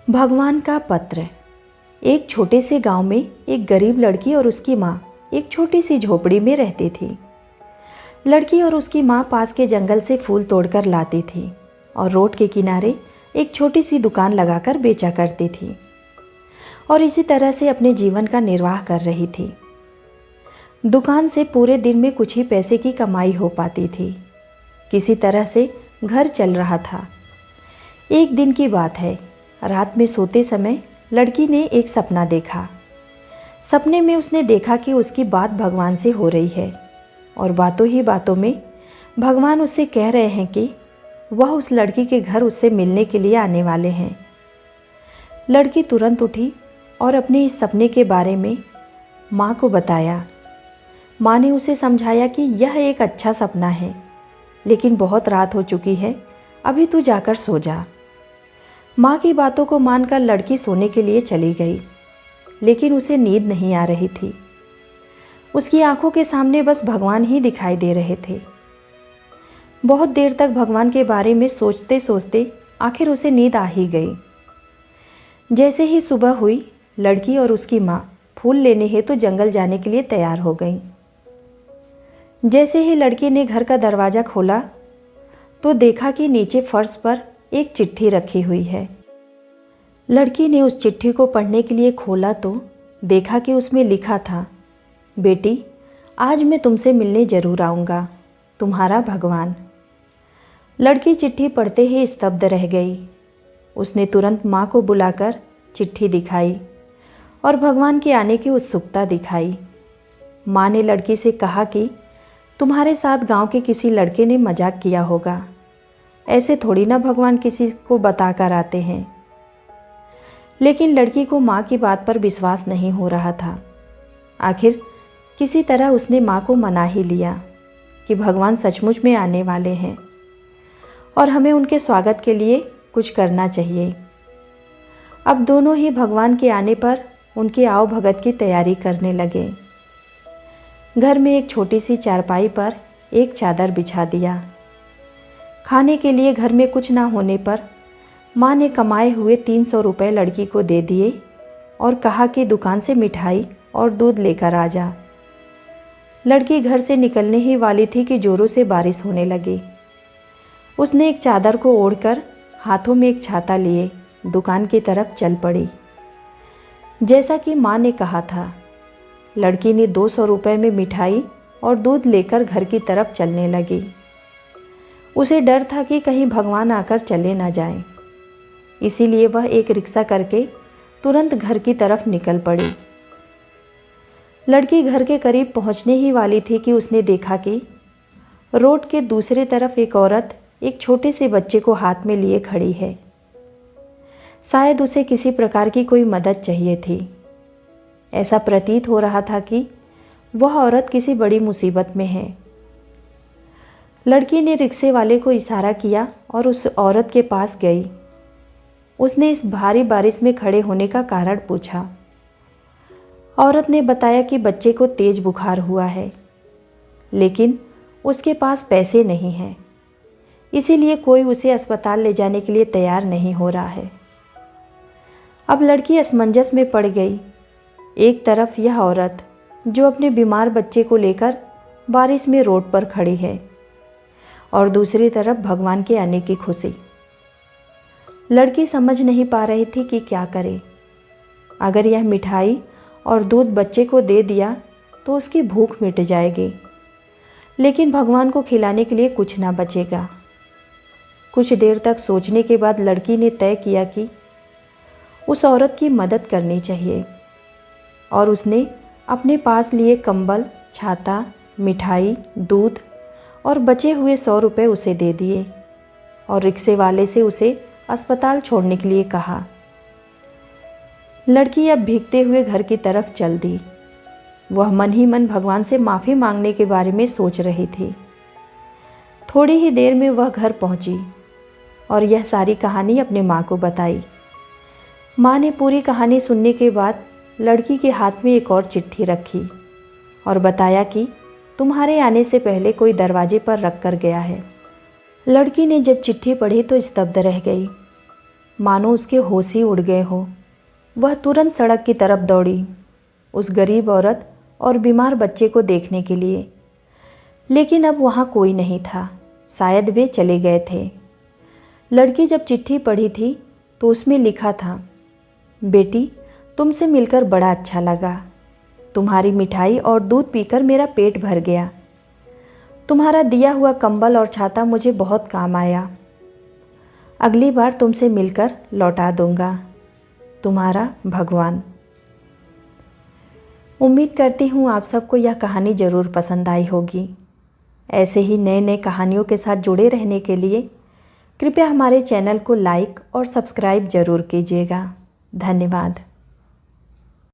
भगवान का पत्र। एक छोटे से गांव में एक गरीब लड़की और उसकी माँ एक छोटी सी झोपड़ी में रहती थी। लड़की और उसकी माँ पास के जंगल से फूल तोड़कर लाती थी और रोड के किनारे एक छोटी सी दुकान लगाकर बेचा करती थी और इसी तरह से अपने जीवन का निर्वाह कर रही थी। दुकान से पूरे दिन में कुछ ही पैसे की कमाई हो पाती थी। किसी तरह से घर चल रहा था। एक दिन की बात है, रात में सोते समय लड़की ने एक सपना देखा। सपने में उसने देखा कि उसकी बात भगवान से हो रही है और बातों ही बातों में भगवान उससे कह रहे हैं कि वह उस लड़की के घर उससे मिलने के लिए आने वाले हैं। लड़की तुरंत उठी और अपने इस सपने के बारे में माँ को बताया। माँ ने उसे समझाया कि यह एक अच्छा सपना है, लेकिन बहुत रात हो चुकी है, अभी तू जाकर सो जा। माँ की बातों को मानकर लड़की सोने के लिए चली गई, लेकिन उसे नींद नहीं आ रही थी। उसकी आंखों के सामने बस भगवान ही दिखाई दे रहे थे। बहुत देर तक भगवान के बारे में सोचते सोचते आखिर उसे नींद आ ही गई। जैसे ही सुबह हुई, लड़की और उसकी माँ फूल लेने हेतु जंगल जाने के लिए तैयार हो गईं। जैसे ही लड़की ने घर का दरवाज़ा खोला तो देखा कि नीचे फर्श पर एक चिट्ठी रखी हुई है। लड़की ने उस चिट्ठी को पढ़ने के लिए खोला तो देखा कि उसमें लिखा था, बेटी, आज मैं तुमसे मिलने ज़रूर आऊँगा, तुम्हारा भगवान। लड़की चिट्ठी पढ़ते ही स्तब्ध रह गई। उसने तुरंत माँ को बुलाकर चिट्ठी दिखाई और भगवान के आने की उत्सुकता दिखाई। माँ ने लड़की से कहा कि तुम्हारे साथ गांव के किसी लड़के ने मजाक किया होगा, ऐसे थोड़ी ना भगवान किसी को बताकर आते हैं। लेकिन लड़की को माँ की बात पर विश्वास नहीं हो रहा था। आखिर किसी तरह उसने माँ को मना ही लिया कि भगवान सचमुच में आने वाले हैं और हमें उनके स्वागत के लिए कुछ करना चाहिए। अब दोनों ही भगवान के आने पर उनके आओ भगत की तैयारी करने लगे। घर में एक छोटी सी चारपाई पर एक चादर बिछा दिया। खाने के लिए घर में कुछ ना होने पर माँ ने कमाए हुए 300 रुपये लड़की को दे दिए और कहा कि दुकान से मिठाई और दूध लेकर आ जा। लड़की घर से निकलने ही वाली थी कि जोरों से बारिश होने लगी। उसने एक चादर को ओढ़कर हाथों में एक छाता लिए दुकान की तरफ चल पड़ी। जैसा कि माँ ने कहा था, लड़की ने 200 रुपये में मिठाई और दूध लेकर घर की तरफ चलने लगी। उसे डर था कि कहीं भगवान आकर चले ना जाएं, इसीलिए वह एक रिक्शा करके तुरंत घर की तरफ निकल पड़ी। लड़की घर के करीब पहुंचने ही वाली थी कि उसने देखा कि रोड के दूसरी तरफ एक औरत एक छोटे से बच्चे को हाथ में लिए खड़ी है। शायद उसे किसी प्रकार की कोई मदद चाहिए थी। ऐसा प्रतीत हो रहा था कि वह औरत किसी बड़ी मुसीबत में है। लड़की ने रिक्शे वाले को इशारा किया और उस औरत के पास गई। उसने इस भारी बारिश में खड़े होने का कारण पूछा। औरत ने बताया कि बच्चे को तेज बुखार हुआ है, लेकिन उसके पास पैसे नहीं हैं, इसीलिए कोई उसे अस्पताल ले जाने के लिए तैयार नहीं हो रहा है। अब लड़की असमंजस में पड़ गई। एक तरफ यह औरत जो अपने बीमार बच्चे को लेकर बारिश में रोड पर खड़ी है और दूसरी तरफ भगवान के आने की खुशी। लड़की समझ नहीं पा रही थी कि क्या करे। अगर यह मिठाई और दूध बच्चे को दे दिया तो उसकी भूख मिट जाएगी, लेकिन भगवान को खिलाने के लिए कुछ ना बचेगा। कुछ देर तक सोचने के बाद लड़की ने तय किया कि उस औरत की मदद करनी चाहिए और उसने अपने पास लिए कंबल, छाता, मिठाई, दूध और बचे हुए 100 रुपये उसे दे दिए और रिक्शे वाले से उसे अस्पताल छोड़ने के लिए कहा। लड़की अब भीगते हुए घर की तरफ चल दी। वह मन ही मन भगवान से माफ़ी मांगने के बारे में सोच रही थी। थोड़ी ही देर में वह घर पहुंची और यह सारी कहानी अपने माँ को बताई। माँ ने पूरी कहानी सुनने के बाद लड़की के हाथ में एक और चिट्ठी रखी और बताया कि तुम्हारे आने से पहले कोई दरवाजे पर रख कर गया है। लड़की ने जब चिट्ठी पढ़ी तो स्तब्ध रह गई। मानो उसके होश ही उड़ गए हो। वह तुरंत सड़क की तरफ दौड़ी, उस गरीब औरत और बीमार बच्चे को देखने के लिए। लेकिन अब वहाँ कोई नहीं था, शायद वे चले गए थे। लड़की जब चिट्ठी पढ़ी थी तो उसमें लिखा था, बेटी, तुमसे मिलकर बड़ा अच्छा लगा। तुम्हारी मिठाई और दूध पीकर मेरा पेट भर गया। तुम्हारा दिया हुआ कंबल और छाता मुझे बहुत काम आया। अगली बार तुमसे मिलकर लौटा दूंगा। तुम्हारा भगवान। उम्मीद करती हूँ आप सबको यह कहानी ज़रूर पसंद आई होगी। ऐसे ही नए नए कहानियों के साथ जुड़े रहने के लिए कृपया हमारे चैनल को लाइक और सब्सक्राइब ज़रूर कीजिएगा। धन्यवाद।